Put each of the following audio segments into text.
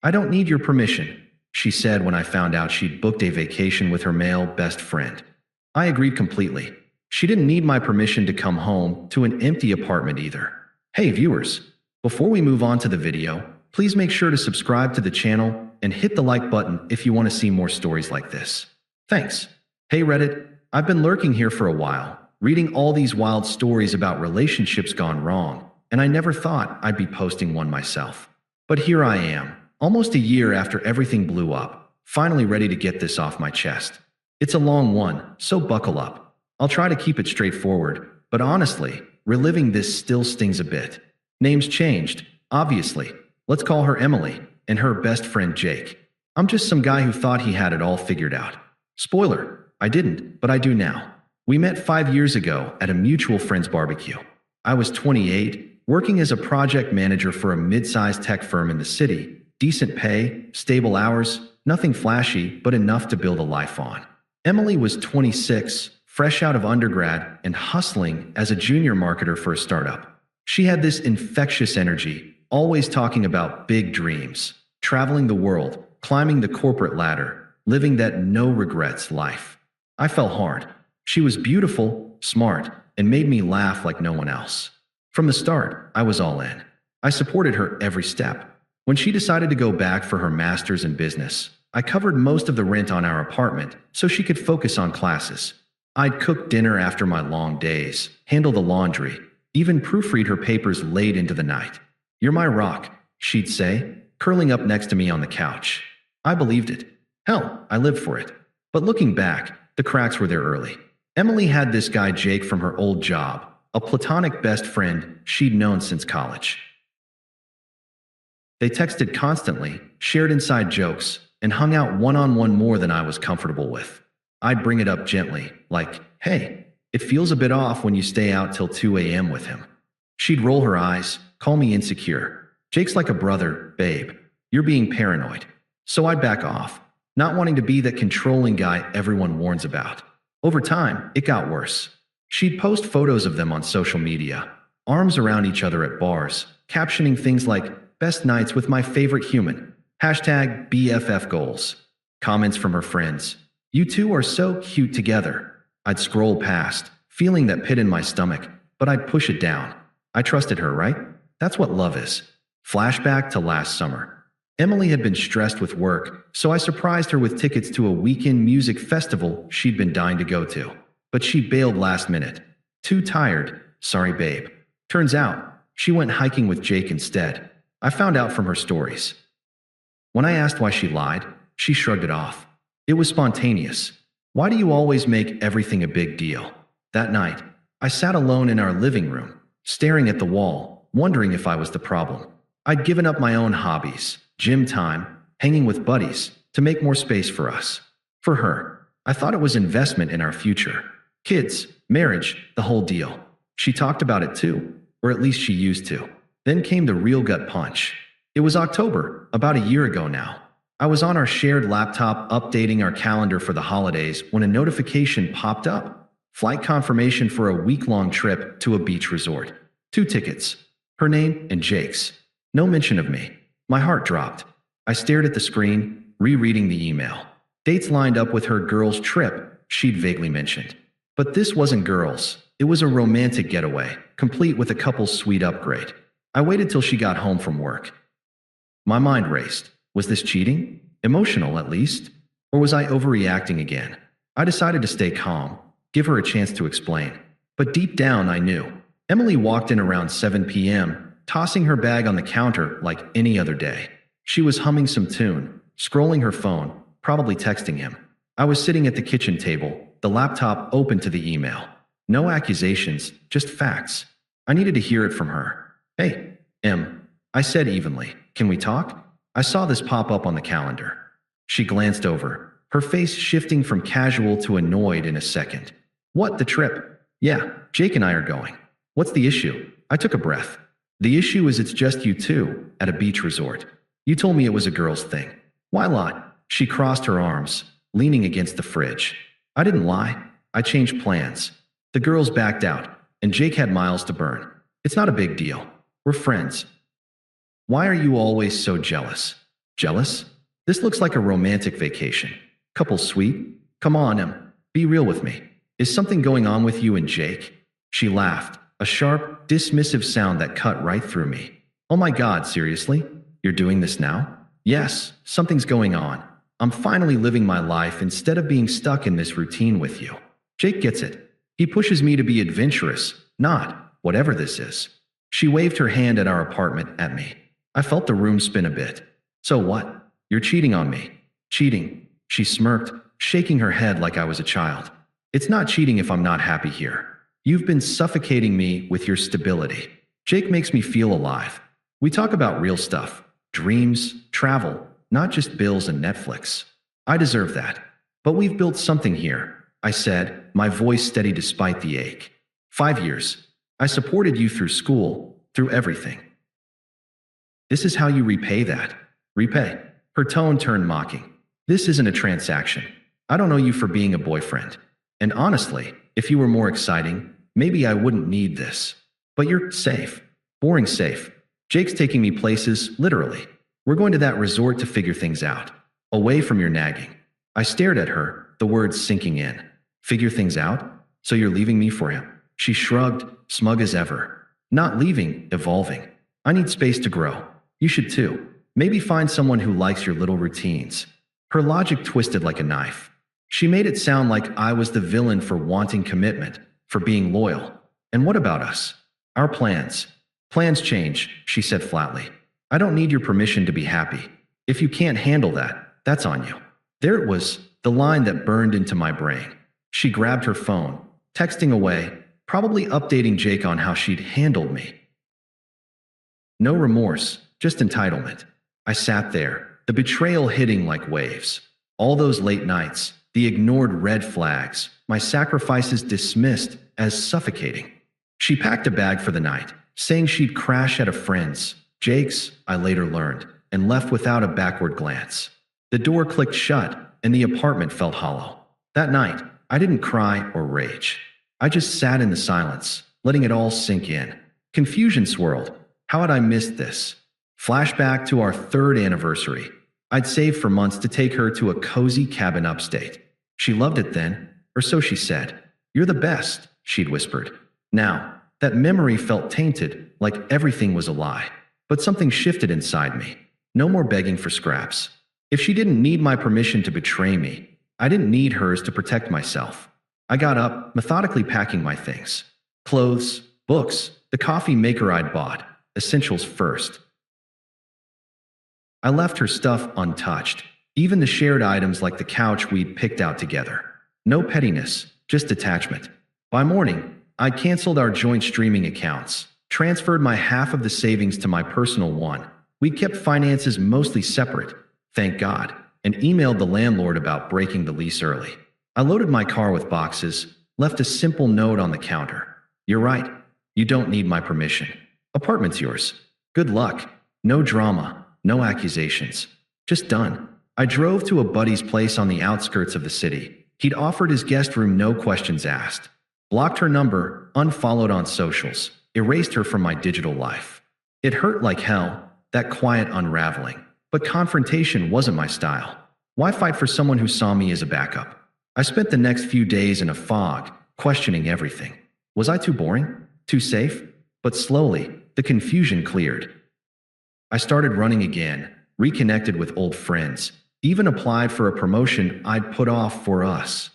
I don't need your permission, she said when I found out she'd booked a vacation with her male best friend. I agreed completely. She didn't need my permission to come home to an empty apartment either. Hey viewers, before we move on to the video, please make sure to subscribe to the channel and hit the like button if you want to see more stories like this. Thanks. Hey Reddit, I've been lurking here for a while, reading all these wild stories about relationships gone wrong, and I never thought I'd be posting one myself. But here I am, almost a year after everything blew up, finally ready to get this off my chest. It's a long one, so buckle up. I'll try to keep it straightforward, but honestly, reliving this still stings a bit. Names changed, obviously. Let's call her Emily, and her best friend Jake. I'm just some guy who thought he had it all figured out. Spoiler, I didn't, but I do now. We met 5 years ago at a mutual friend's barbecue. I was 28, working as a project manager for a mid-sized tech firm in the city. Decent pay, stable hours, nothing flashy, but enough to build a life on. Emily was 26, fresh out of undergrad and hustling as a junior marketer for a startup. She had this infectious energy, always talking about big dreams, traveling the world, climbing the corporate ladder, living that no-regrets life. I fell hard. She was beautiful, smart, and made me laugh like no one else. From the start, I was all in. I supported her every step. When she decided to go back for her master's in business, I covered most of the rent on our apartment so she could focus on classes. I'd cook dinner after my long days, handle the laundry, even proofread her papers late into the night. "You're my rock," she'd say, curling up next to me on the couch. I believed it. Hell, I lived for it. But looking back, the cracks were there early. Emily had this guy Jake from her old job, a platonic best friend she'd known since college. They texted constantly, shared inside jokes, and hung out one-on-one more than I was comfortable with. I'd bring it up gently, like, "Hey, it feels a bit off when you stay out till 2 a.m. with him." She'd roll her eyes, call me insecure. "Jake's like a brother, babe. You're being paranoid." So I'd back off, not wanting to be that controlling guy everyone warns about. Over time, it got worse. She'd post photos of them on social media, arms around each other at bars, captioning things like, "Best nights with my favorite human," hashtag BFF goals. Comments from her friends, "You two are so cute together." I'd scroll past, feeling that pit in my stomach, but I'd push it down. I trusted her, right? That's what love is. Flashback to last summer. Emily had been stressed with work, so I surprised her with tickets to a weekend music festival she'd been dying to go to. But she bailed last minute. "Too tired. Sorry, babe." Turns out, she went hiking with Jake instead. I found out from her stories. When I asked why she lied, she shrugged it off. It was spontaneous. "Why do you always make everything a big deal?" That night, I sat alone in our living room, staring at the wall, wondering if I was the problem. I'd given up my own hobbies, gym time, hanging with buddies, to make more space for us. For her, I thought it was investment in our future. Kids, marriage, the whole deal. She talked about it too, or at least she used to. Then came the real gut punch. It was October, about a year ago now. I was on our shared laptop updating our calendar for the holidays when a notification popped up. Flight confirmation for a week-long trip to a beach resort. 2 tickets. Her name and Jake's. No mention of me. My heart dropped. I stared at the screen, rereading the email. Dates lined up with her girls' trip she'd vaguely mentioned. But this wasn't girls. It was a romantic getaway, complete with a couple's suite upgrade. I waited till she got home from work. My mind raced. Was this cheating? Emotional, at least? Or was I overreacting again? I decided to stay calm, give her a chance to explain. But deep down, I knew. Emily walked in around 7 p.m., tossing her bag on the counter like any other day. She was humming some tune, scrolling her phone, probably texting him. I was sitting at the kitchen table, the laptop open to the email. No accusations, just facts. I needed to hear it from her. "Hey, Em," I said evenly. "Can we talk?" I saw this pop up on the calendar. She glanced over, her face shifting from casual to annoyed in a second. "What, the trip?" "Yeah, Jake and I are going." "What's the issue?" I took a breath. "The issue is it's just you two, at a beach resort. You told me it was a girl's thing." "Why lie?" She crossed her arms, leaning against the fridge. "I didn't lie. I changed plans. The girls backed out, and Jake had miles to burn. It's not a big deal. We're friends." "Why are you always so jealous?" Jealous? This looks like a romantic vacation. Couple sweet? Come on, be real with me. Is something going on with you and Jake? She laughed, a sharp, dismissive sound that cut right through me. Oh my God, seriously? You're doing this now? Yes, something's going on. I'm finally living my life instead of being stuck in this routine with you. Jake gets it. He pushes me to be adventurous, not whatever this is. She waved her hand at our apartment at me. I felt the room spin a bit. So what? You're cheating on me. Cheating. She smirked, shaking her head like I was a child. It's not cheating if I'm not happy here. You've been suffocating me with your stability. Jake makes me feel alive. We talk about real stuff, dreams, travel, not just bills and Netflix. I deserve that. But we've built something here, I said, my voice steady despite the ache. 5 years. I supported you through school, through everything. This is how you repay that. Repay. Her tone turned mocking. This isn't a transaction. I don't know you for being a boyfriend. And honestly, if you were more exciting, maybe I wouldn't need this. But you're safe. Boring safe. Jake's taking me places, literally. We're going to that resort to figure things out. Away from your nagging. I stared at her, the words sinking in. Figure things out? So you're leaving me for him? She shrugged, smug as ever. Not leaving, evolving. I need space to grow. You should too. Maybe find someone who likes your little routines. Her logic twisted like a knife. She made it sound like I was the villain for wanting commitment, for being loyal. And what about us? Our plans. Plans change, she said flatly. I don't need your permission to be happy. If you can't handle that, that's on you. There it was, the line that burned into my brain. She grabbed her phone, texting away, probably updating Jake on how she'd handled me. No remorse, just entitlement. I sat there, the betrayal hitting like waves. All those late nights, the ignored red flags, my sacrifices dismissed as suffocating. She packed a bag for the night, saying she'd crash at a friend's, Jake's, I later learned, and left without a backward glance. The door clicked shut, and the apartment felt hollow. That night, I didn't cry or rage. I just sat in the silence, letting it all sink in. Confusion swirled. How had I missed this? Flashback to our 3rd anniversary. I'd saved for months to take her to a cozy cabin upstate. She loved it then, or so she said. You're the best, she'd whispered. Now, that memory felt tainted, like everything was a lie. But something shifted inside me. No more begging for scraps. If she didn't need my permission to betray me, I didn't need hers to protect myself. I got up, methodically packing my things. Clothes, books, the coffee maker I'd bought, essentials first. I left her stuff untouched, even the shared items like the couch we'd picked out together. No pettiness, just detachment. By morning, I canceled our joint streaming accounts, transferred my half of the savings to my personal one. We kept finances mostly separate, thank God, and emailed the landlord about breaking the lease early. I loaded my car with boxes, left a simple note on the counter. You're right. You don't need my permission. Apartment's yours. Good luck. No drama. No accusations. Just done. I drove to a buddy's place on the outskirts of the city. He'd offered his guest room, no questions asked. Blocked her number, unfollowed on socials, erased her from my digital life. It hurt like hell, that quiet unraveling. But confrontation wasn't my style. Why fight for someone who saw me as a backup? I spent the next few days in a fog, questioning everything. Was I too boring? Too safe? But slowly, the confusion cleared. I started running again, reconnected with old friends, even applied for a promotion I'd put off for us.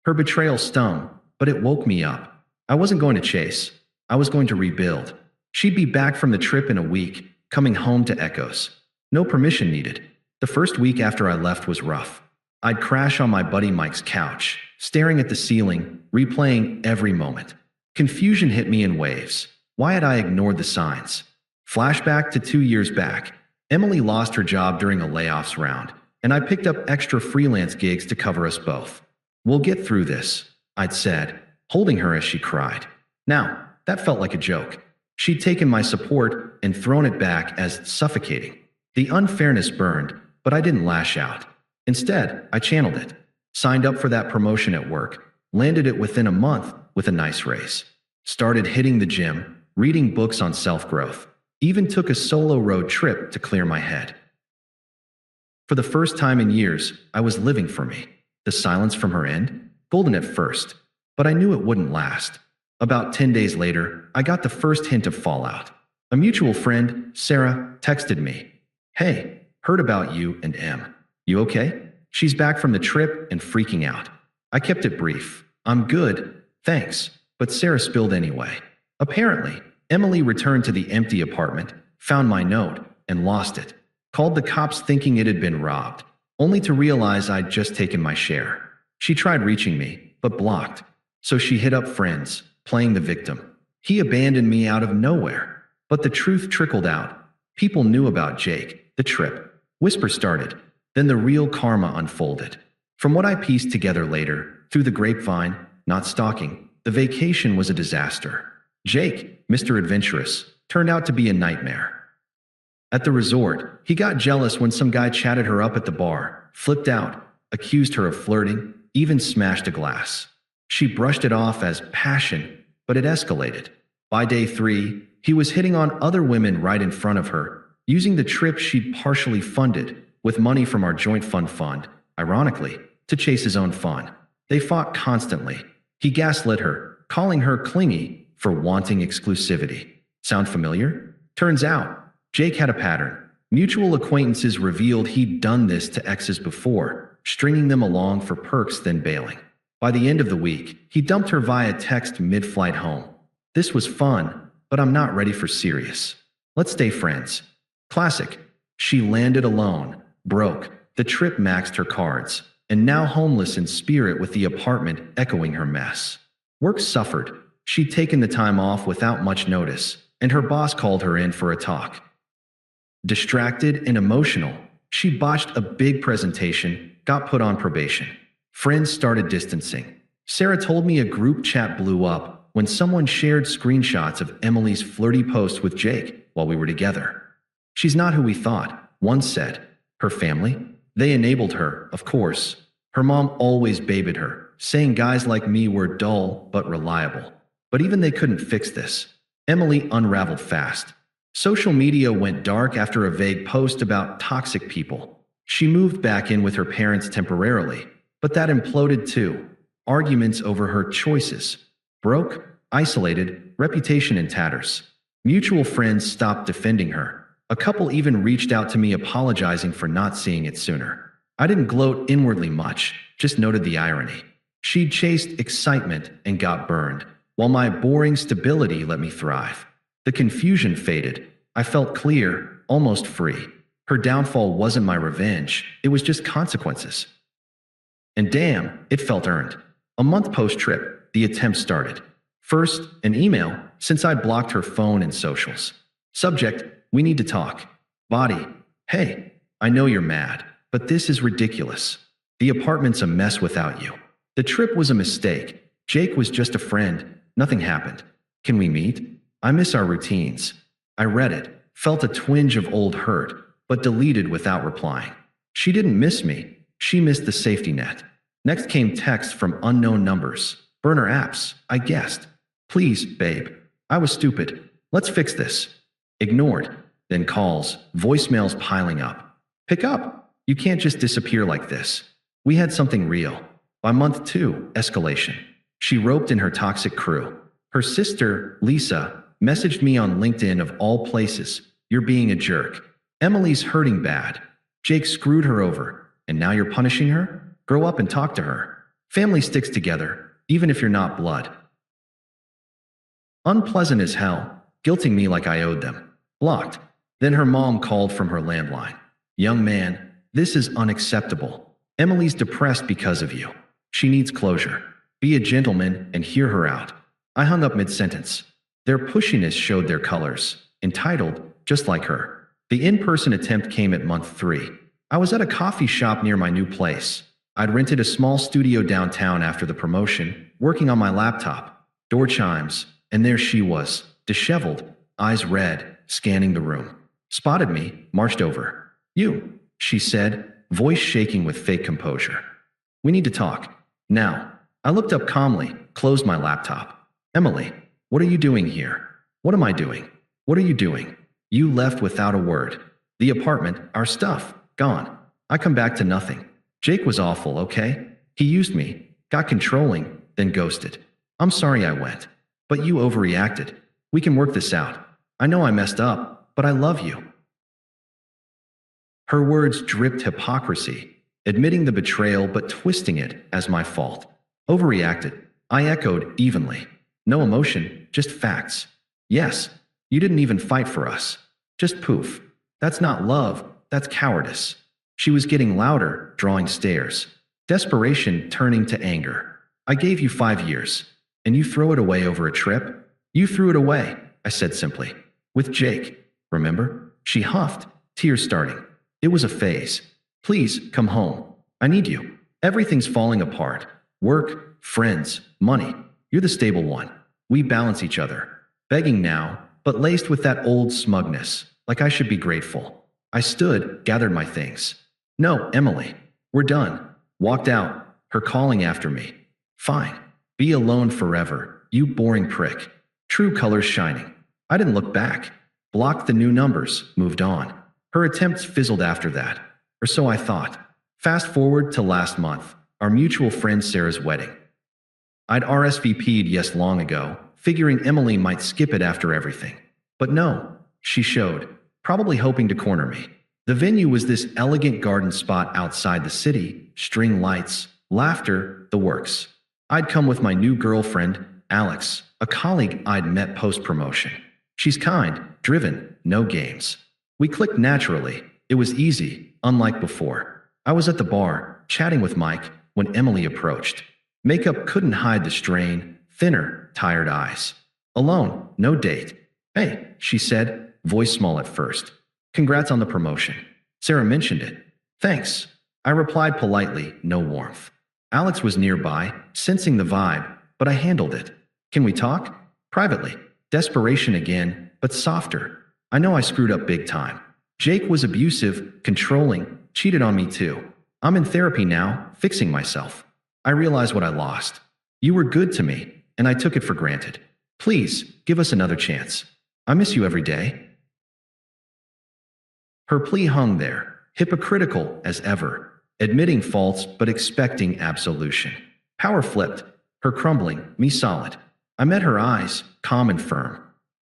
Her betrayal stung, but it woke me up. I wasn't going to chase. I was going to rebuild. She'd be back from the trip in a week, coming home to echoes. No permission needed. The first week after I left was rough. I'd crash on my buddy Mike's couch, staring at the ceiling, replaying every moment. Confusion hit me in waves. Why had I ignored the signs? Flashback to 2 years back. Emily lost her job during a layoffs round, and I picked up extra freelance gigs to cover us both. We'll get through this, I'd said, holding her as she cried. Now, that felt like a joke. She'd taken my support and thrown it back as suffocating. The unfairness burned, but I didn't lash out. Instead, I channeled it. Signed up for that promotion at work, landed it within a month with a nice raise. Started hitting the gym, reading books on self-growth. Even took a solo road trip to clear my head. For the first time in years, I was living for me. The silence from her end? Golden at first, but I knew it wouldn't last. About 10 days later, I got the first hint of fallout. A mutual friend, Sarah, texted me. "Hey, heard about you and Em. You okay?" She's back from the trip and freaking out. I kept it brief. "I'm good, thanks," but Sarah spilled anyway. Apparently, Emily returned to the empty apartment, found my note, and lost it. Called the cops thinking it had been robbed, only to realize I'd just taken my share. She tried reaching me, but blocked. So she hit up friends, playing the victim. He abandoned me out of nowhere. But the truth trickled out. People knew about Jake, the trip. Whisper started. Then the real karma unfolded. From what I pieced together later, through the grapevine, not stalking, the vacation was a disaster. Jake, Mr. Adventurous, turned out to be a nightmare. At the resort, he got jealous when some guy chatted her up at the bar, flipped out, accused her of flirting, even smashed a glass. She brushed it off as passion, but it escalated. By day 3, he was hitting on other women right in front of her, using the trip she'd partially funded, with money from our joint fund, ironically, to chase his own fun. They fought constantly. He gaslit her, calling her clingy for wanting exclusivity. Sound familiar? Turns out, Jake had a pattern. Mutual acquaintances revealed he'd done this to exes before, stringing them along for perks then bailing. By the end of the week, he dumped her via text mid-flight home. "This was fun, but I'm not ready for serious. Let's stay friends." Classic. She landed alone, broke, the trip maxed her cards, and now homeless in spirit with the apartment echoing her mess. Work suffered. She'd taken the time off without much notice, and her boss called her in for a talk. Distracted and emotional, she botched a big presentation, got put on probation. Friends started distancing. Sarah told me a group chat blew up when someone shared screenshots of Emily's flirty post with Jake while we were together. "She's not who we thought," one said. Her family? They enabled her, of course. Her mom always babied her, saying guys like me were dull but reliable. But even they couldn't fix this. Emily unraveled fast. Social media went dark after a vague post about toxic people. She moved back in with her parents temporarily, but that imploded too. Arguments over her choices. Broke, isolated, reputation in tatters. Mutual friends stopped defending her. A couple even reached out to me apologizing for not seeing it sooner. I didn't gloat inwardly much, just noted the irony. She'd chased excitement and got burned, while my boring stability let me thrive. The confusion faded. I felt clear, almost free. Her downfall wasn't my revenge, it was just consequences. And damn, it felt earned. A month post-trip, the attempt started. First, an email, since I'd blocked her phone and socials. Subject, "We need to talk." Body, "Hey, I know you're mad, but this is ridiculous. The apartment's a mess without you. The trip was a mistake. Jake was just a friend. Nothing happened. Can we meet? I miss our routines." I read it, felt a twinge of old hurt, but deleted without replying. She didn't miss me. She missed the safety net. Next came texts from unknown numbers. Burner apps, I guessed. "Please, babe. I was stupid. Let's fix this." Ignored. Then calls, voicemails piling up. "Pick up. You can't just disappear like this. We had something real." By month 2, escalation. She roped in her toxic crew. Her sister, Lisa, messaged me on LinkedIn of all places. "You're being a jerk. Emily's hurting bad. Jake screwed her over, and now you're punishing her? Grow up and talk to her. Family sticks together, even if you're not blood." Unpleasant as hell, guilting me like I owed them. Blocked. Then her mom called from her landline. "Young man, this is unacceptable. Emily's depressed because of you. She needs closure. Be a gentleman and hear her out." I hung up mid-sentence. Their pushiness showed their colors. Entitled, just like her. The in-person attempt came at month 3. I was at a coffee shop near my new place. I'd rented a small studio downtown after the promotion, working on my laptop. Door chimes, and there she was, disheveled, eyes red, scanning the room. Spotted me, marched over. "You," she said, voice shaking with fake composure. "We need to talk. Now." I looked up calmly, closed my laptop. "Emily, what are you doing here?" "What am I doing? What are you doing?" "You left without a word. The apartment, our stuff, gone." I come back to nothing. Jake was awful, okay? He used me, got controlling, then ghosted. I'm sorry I went. But you overreacted. We can work this out. I know I messed up, but I love you. Her words dripped hypocrisy, admitting the betrayal but twisting it as my fault. Overreacted, I echoed evenly. No emotion, just facts. Yes, you didn't even fight for us. Just poof. That's not love, that's cowardice. She was getting louder, drawing stares. Desperation turning to anger. I gave you 5 years, and you throw it away over a trip? You threw it away, I said simply. With Jake, remember? She huffed, tears starting. It was a phase. Please, come home. I need you. Everything's falling apart. Work, friends, money. You're the stable one. We balance each other. Begging now, but laced with that old smugness, like I should be grateful. I stood, gathered my things. No, Emily. We're done. Walked out, her calling after me. Fine. Be alone forever, you boring prick. True colors shining. I didn't look back. Blocked the new numbers, moved on. Her attempts fizzled after that. Or so I thought. Fast forward to last month, our mutual friend Sarah's wedding. I'd RSVP'd yes long ago, figuring Emily might skip it after everything. But no, she showed, probably hoping to corner me. The venue was this elegant garden spot outside the city, string lights, laughter, the works. I'd come with my new girlfriend, Alex, a colleague I'd met post-promotion. She's kind, driven, no games. We clicked naturally. It was easy, unlike before. I was at the bar, chatting with Mike, when Emily approached. Makeup couldn't hide the strain, thinner, tired eyes. Alone, no date. Hey, she said, voice small at first. Congrats on the promotion. Sarah mentioned it. Thanks. I replied politely, no warmth. Alex was nearby, sensing the vibe, but I handled it. Can we talk? Privately. Desperation again, but softer. I know I screwed up big time. Jake was abusive, controlling, cheated on me too. I'm in therapy now, fixing myself. I realize what I lost. You were good to me, and I took it for granted. Please, give us another chance. I miss you every day. Her plea hung there, hypocritical as ever, admitting faults but expecting absolution. Power flipped, her crumbling, me solid. I met her eyes, calm and firm.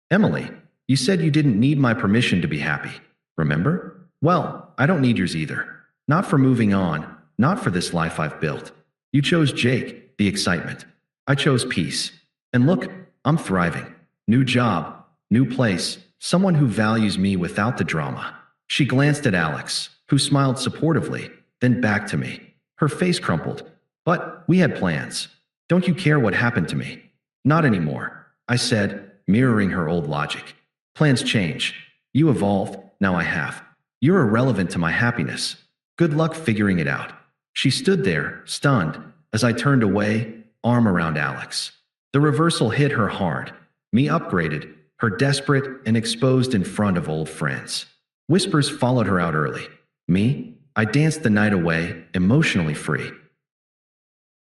Emily, you said you didn't need my permission to be happy. Remember? Well, I don't need yours either. Not for moving on, not for this life I've built. You chose Jake, the excitement. I chose peace. And look, I'm thriving. New job, new place, someone who values me without the drama. She glanced at Alex, who smiled supportively, then back to me. Her face crumpled. But we had plans. Don't you care what happened to me? Not anymore, I said, mirroring her old logic. Plans change. You evolved, now I have. You're irrelevant to my happiness. Good luck figuring it out. She stood there, stunned, as I turned away, arm around Alex. The reversal hit her hard. Me upgraded, her desperate and exposed in front of old friends. Whispers followed her out early. Me? I danced the night away, emotionally free.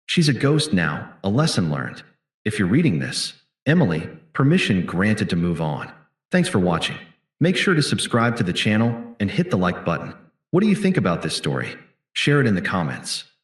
She's a ghost now, a lesson learned. If you're reading this, Emily, permission granted to move on. Thanks for watching. Make sure to subscribe to the channel and hit the like button. What do you think about this story? Share it in the comments.